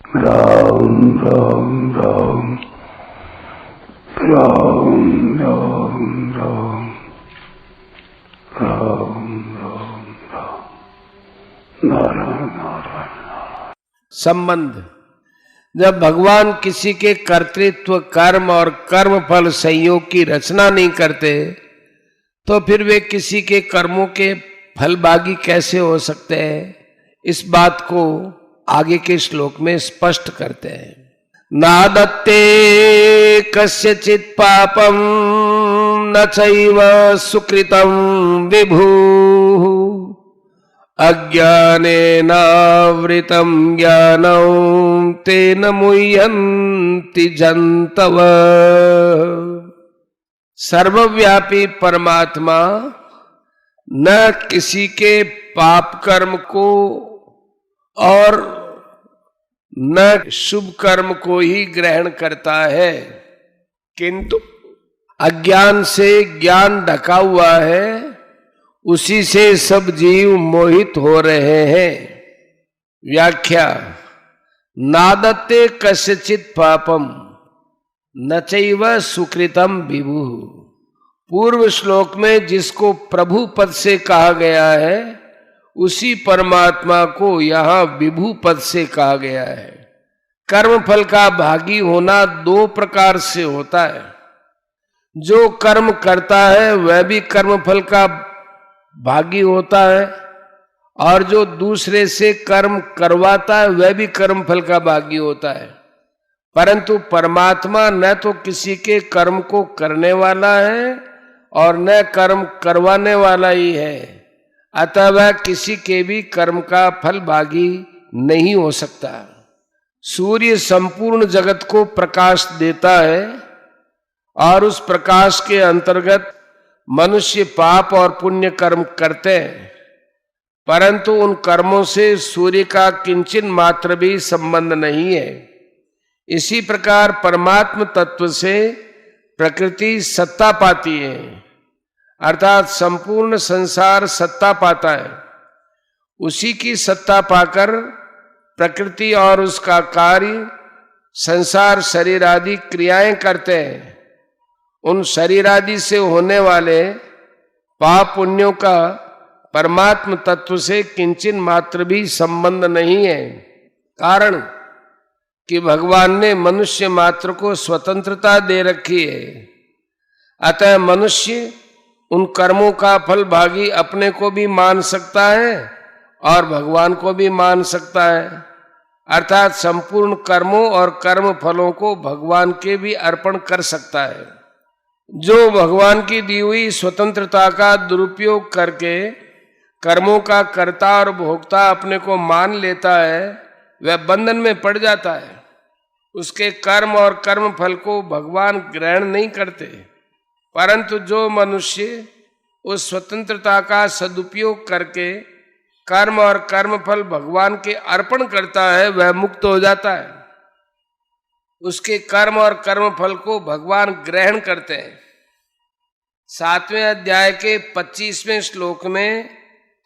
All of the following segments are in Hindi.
राम राम राम राम राम राम राम राम राम नारायण नारायण। संबंध। जब भगवान किसी के कर्तृत्व, कर्म और कर्म फल संयोग की रचना नहीं करते तो फिर वे किसी के कर्मों के फलभागी कैसे हो सकते हैं? इस बात को आगे के श्लोक में स्पष्ट करते हैं। नादत्ते कस्यचित् पापं न चैव सुकृतं विभु अज्ञानेनावृतं ज्ञानं तेन मुह्यन्ति जन्तवः। सर्वव्यापी परमात्मा न किसी के पाप कर्म को और न शुभ कर्म को ही ग्रहण करता है, किंतु अज्ञान से ज्ञान ढका हुआ है, उसी से सब जीव मोहित हो रहे हैं। व्याख्या। नादत्ते कस्यचित् पापम न चैव सुकृतं विभु। पूर्व श्लोक में जिसको प्रभु पद से कहा गया है उसी परमात्मा को यहाँ विभु पद से कहा गया है। कर्म फल का भागी होना दो प्रकार से होता है। जो कर्म करता है वह भी कर्म फल का भागी होता है, और जो दूसरे से कर्म करवाता है वह भी कर्म फल का भागी होता है। परंतु परमात्मा न तो किसी के कर्म को करने वाला है और न कर्म करवाने वाला ही है, अतः वह किसी के भी कर्म का फल भागी नहीं हो सकता। सूर्य संपूर्ण जगत को प्रकाश देता है और उस प्रकाश के अंतर्गत मनुष्य पाप और पुण्य कर्म करते हैं, परंतु उन कर्मों से सूर्य का किंचित मात्र भी संबंध नहीं है। इसी प्रकार परमात्म तत्व से प्रकृति सत्ता पाती है, अर्थात संपूर्ण संसार सत्ता पाता है। उसी की सत्ता पाकर प्रकृति और उसका कार्य संसार शरीर आदि क्रियाएं करते हैं। उन शरीर आदि से होने वाले पाप पुण्यों का परमात्म तत्व से किंचित मात्र भी संबंध नहीं है। कारण कि भगवान ने मनुष्य मात्र को स्वतंत्रता दे रखी है, अतः मनुष्य उन कर्मों का फल भागी अपने को भी मान सकता है और भगवान को भी मान सकता है, अर्थात संपूर्ण कर्मों और कर्म फलों को भगवान के भी अर्पण कर सकता है। जो भगवान की दी हुई स्वतंत्रता का दुरुपयोग करके कर्मों का कर्ता और भोक्ता अपने को मान लेता है वह बंधन में पड़ जाता है। उसके कर्म और कर्म फल को भगवान ग्रहण नहीं करते, परंतु जो मनुष्य उस स्वतंत्रता का सदुपयोग करके कर्म और कर्म फल भगवान के अर्पण करता है वह मुक्त हो जाता है। उसके कर्म और कर्म फल को भगवान ग्रहण करते हैं। 7वें अध्याय के 25वें श्लोक में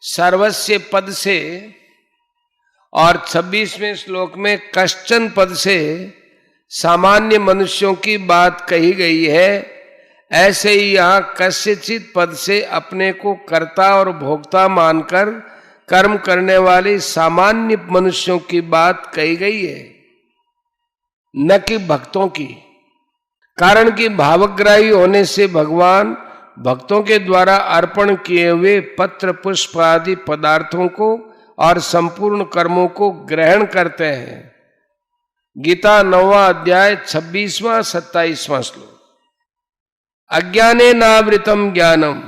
सर्वस्य पद से और 26वें श्लोक में कश्चन पद से सामान्य मनुष्यों की बात कही गई है। ऐसे ही यहाँ कस्यचित् पद से अपने को कर्ता और भोक्ता मानकर कर्म करने वाले सामान्य मनुष्यों की बात कही गई है, न कि भक्तों की। कारण कि भावग्राही होने से भगवान भक्तों के द्वारा अर्पण किए हुए पत्र पुष्प आदि पदार्थों को और संपूर्ण कर्मों को ग्रहण करते हैं। गीता 9वां अध्याय 26वां 27वां श्लोक। अज्ञानेनावृतं ज्ञानम।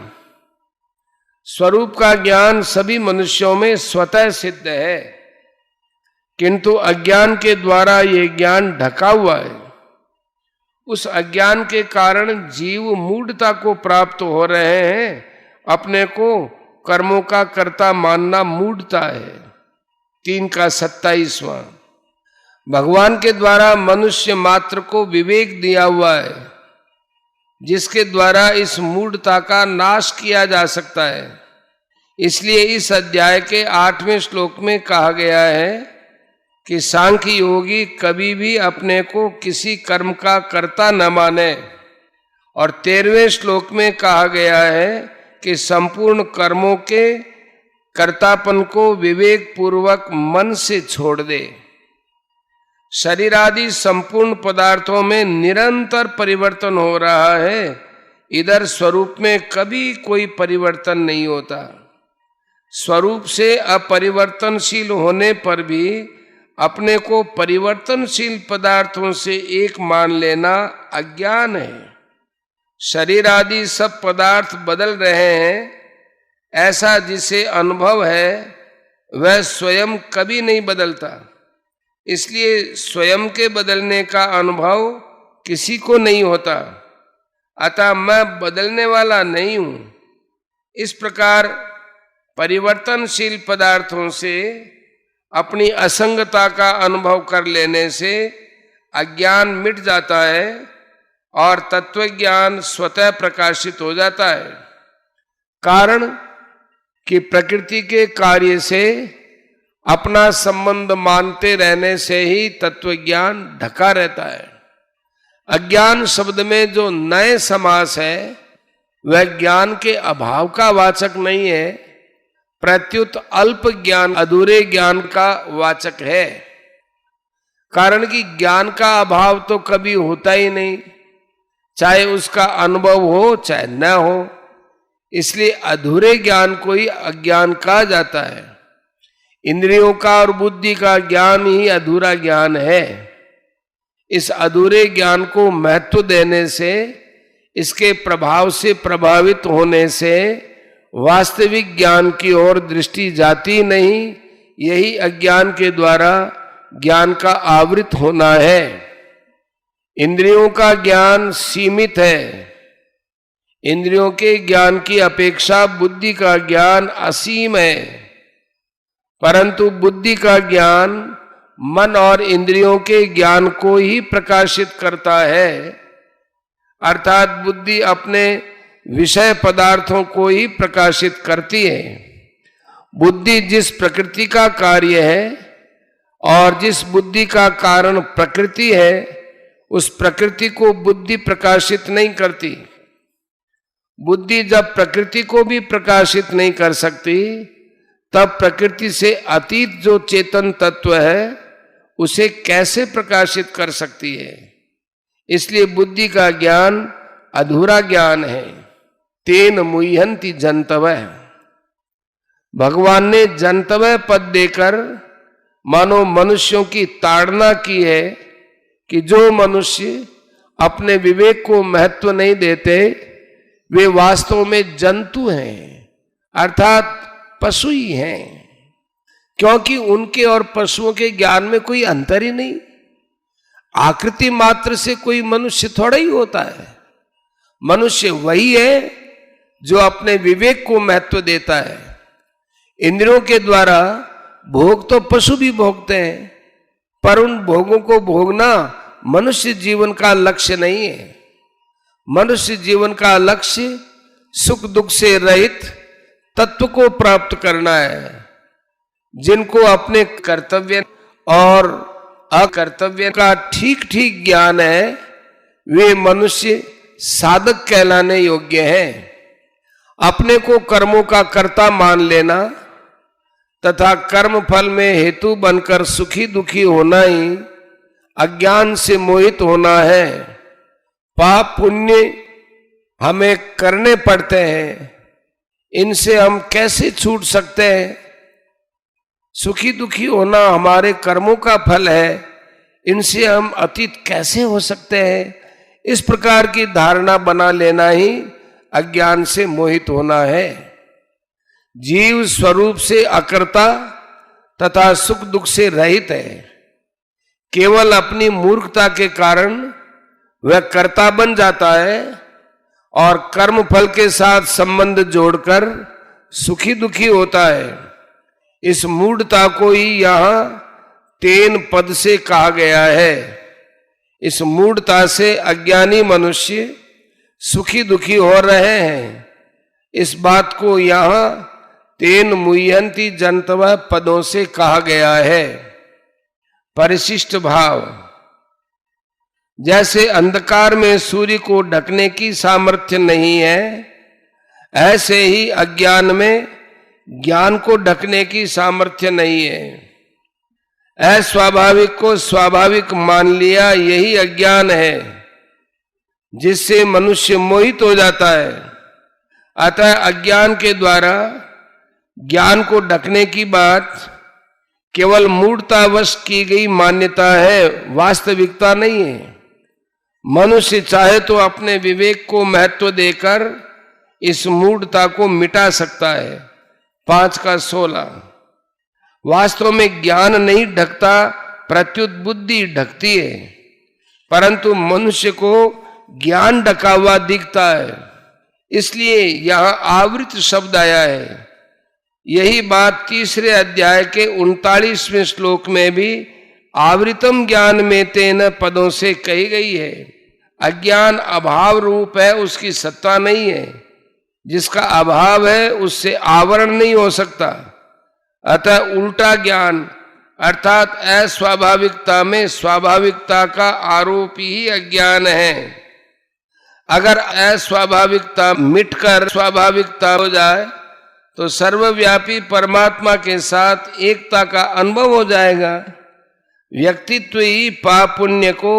स्वरूप का ज्ञान सभी मनुष्यों में स्वतः सिद्ध है, किंतु अज्ञान के द्वारा ये ज्ञान ढका हुआ है। उस अज्ञान के कारण जीव मूढ़ता को प्राप्त हो रहे हैं। अपने को कर्मों का कर्ता मानना मूढ़ता है। 3 का 27वां। भगवान के द्वारा मनुष्य मात्र को विवेक दिया हुआ है, जिसके द्वारा इस मूढ़ता का नाश किया जा सकता है। इसलिए इस अध्याय के 8वें श्लोक में कहा गया है कि सांख्य योगी कभी भी अपने को किसी कर्म का कर्ता न माने। और 13वें श्लोक में कहा गया है कि संपूर्ण कर्मों के कर्तापन को विवेक पूर्वक मन से छोड़ दे। शरीर आदि संपूर्ण पदार्थों में निरंतर परिवर्तन हो रहा है, इधर स्वरूप में कभी कोई परिवर्तन नहीं होता। स्वरूप से अपरिवर्तनशील होने पर भी अपने को परिवर्तनशील पदार्थों से एक मान लेना अज्ञान है। शरीर आदि सब पदार्थ बदल रहे हैं, ऐसा जिसे अनुभव है वह स्वयं कभी नहीं बदलता। इसलिए स्वयं के बदलने का अनुभव किसी को नहीं होता, अतः मैं बदलने वाला नहीं हूं। इस प्रकार परिवर्तनशील पदार्थों से अपनी असंगता का अनुभव कर लेने से अज्ञान मिट जाता है और तत्वज्ञान स्वतः प्रकाशित हो जाता है। कारण कि प्रकृति के कार्य से अपना संबंध मानते रहने से ही तत्वज्ञान ढका रहता है। अज्ञान शब्द में जो नए समास है वह ज्ञान के अभाव का वाचक नहीं है, प्रत्युत अल्प ज्ञान, अधूरे ज्ञान का वाचक है। कारण कि ज्ञान का अभाव तो कभी होता ही नहीं, चाहे उसका अनुभव हो चाहे न हो। इसलिए अधूरे ज्ञान को ही अज्ञान कहा जाता है। इंद्रियों का और बुद्धि का ज्ञान ही अधूरा ज्ञान है। इस अधूरे ज्ञान को महत्व देने से, इसके प्रभाव से प्रभावित होने से वास्तविक ज्ञान की ओर दृष्टि जाती नहीं। यही अज्ञान के द्वारा ज्ञान का आवृत होना है। इंद्रियों का ज्ञान सीमित है। इंद्रियों के ज्ञान की अपेक्षा बुद्धि का ज्ञान असीम है। परंतु बुद्धि का ज्ञान मन और इंद्रियों के ज्ञान को ही प्रकाशित करता है, अर्थात बुद्धि अपने विषय पदार्थों को ही प्रकाशित करती है। बुद्धि जिस प्रकृति का कार्य है और जिस बुद्धि का कारण प्रकृति है, उस प्रकृति को बुद्धि प्रकाशित नहीं करती। बुद्धि जब प्रकृति को भी प्रकाशित नहीं कर सकती, तब प्रकृति से अतीत जो चेतन तत्व है उसे कैसे प्रकाशित कर सकती है। इसलिए बुद्धि का ज्ञान अधूरा ज्ञान है। तेन मुह्यन्ति जन्तवः, भगवान ने जन्तवः पद देकर मानो मनुष्यों की ताड़ना की है कि जो मनुष्य अपने विवेक को महत्व नहीं देते वे वास्तव में जंतु हैं, अर्थात पशु ही हैं। क्योंकि उनके और पशुओं के ज्ञान में कोई अंतर ही नहीं। आकृति मात्र से कोई मनुष्य थोड़ा ही होता है। मनुष्य वही है जो अपने विवेक को महत्व देता है। इंद्रियों के द्वारा भोग तो पशु भी भोगते हैं, पर उन भोगों को भोगना मनुष्य जीवन का लक्ष्य नहीं है। मनुष्य जीवन का लक्ष्य सुख दुख से रहित तत्व को प्राप्त करना है। जिनको अपने कर्तव्य और अकर्तव्य का ठीक ठीक ज्ञान है, वे मनुष्य साधक कहलाने योग्य हैं। अपने को कर्मों का कर्ता मान लेना तथा कर्म फल में हेतु बनकर सुखी दुखी होना ही अज्ञान से मोहित होना है। पाप पुण्य हमें करने पड़ते हैं, इनसे हम कैसे छूट सकते हैं। सुखी दुखी होना हमारे कर्मों का फल है, इनसे हम अतीत कैसे हो सकते हैं। इस प्रकार की धारणा बना लेना ही अज्ञान से मोहित होना है। जीव स्वरूप से अकर्ता तथा सुख दुख से रहित है। केवल अपनी मूर्खता के कारण वह कर्ता बन जाता है और कर्म फल के साथ संबंध जोड़कर सुखी दुखी होता है। इस मूढ़ता को ही यहां तेन पद से कहा गया है। इस मूढ़ता से अज्ञानी मनुष्य सुखी दुखी हो रहे हैं। इस बात को यहां तेन मुह्यन्ति जन्तवः पदों से कहा गया है। परिशिष्ट भाव। जैसे अंधकार में सूर्य को ढकने की सामर्थ्य नहीं है, ऐसे ही अज्ञान में ज्ञान को ढकने की सामर्थ्य नहीं है। अस्वाभाविक को स्वाभाविक मान लिया, यही अज्ञान है जिससे मनुष्य मोहित हो जाता है। अतः अज्ञान के द्वारा ज्ञान को ढकने की बात केवल मूढ़तावश की गई मान्यता है, वास्तविकता नहीं है। मनुष्य चाहे तो अपने विवेक को महत्व देकर इस मूढ़ता को मिटा सकता है। 5 का 16। वास्तव में ज्ञान नहीं ढकता, प्रत्युत बुद्धि ढकती है, परंतु मनुष्य को ज्ञान ढका हुआ दिखता है, इसलिए यहां आवृत शब्द आया है। यही बात तीसरे अध्याय के 39वें श्लोक में भी आवृतम ज्ञान में तेन पदों से कही गई है। अज्ञान अभाव रूप है, उसकी सत्ता नहीं है। जिसका अभाव है उससे आवरण नहीं हो सकता। अतः उल्टा ज्ञान अर्थात अस्वाभाविकता में स्वाभाविकता का आरोप ही अज्ञान है। अगर अस्वाभाविकता मिटकर स्वाभाविकता हो जाए तो सर्वव्यापी परमात्मा के साथ एकता का अनुभव हो जाएगा। व्यक्तित्व ही पाप पुण्य को,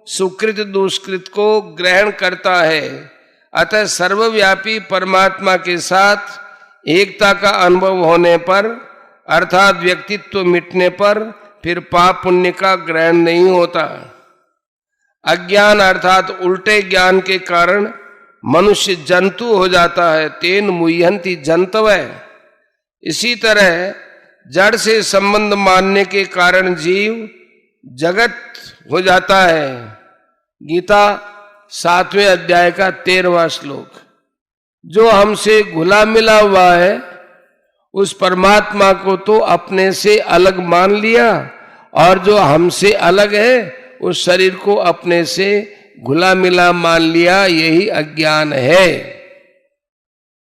सुकृत दुष्कृत को ग्रहण करता है। अतः सर्वव्यापी परमात्मा के साथ एकता का अनुभव होने पर अर्थात व्यक्तित्व मिटने पर फिर पाप पुण्य का ग्रहण नहीं होता। अज्ञान अर्थात उल्टे ज्ञान के कारण मनुष्य जंतु हो जाता है। तेन मुह्यंति जंतवः। इसी तरह जड़ से संबंध मानने के कारण जीव जगत हो जाता है। गीता 7वें अध्याय का 13वां श्लोक। जो हमसे घुला मिला हुआ है उस परमात्मा को तो अपने से अलग मान लिया, और जो हमसे अलग है उस शरीर को अपने से घुला मिला मान लिया, यही अज्ञान है।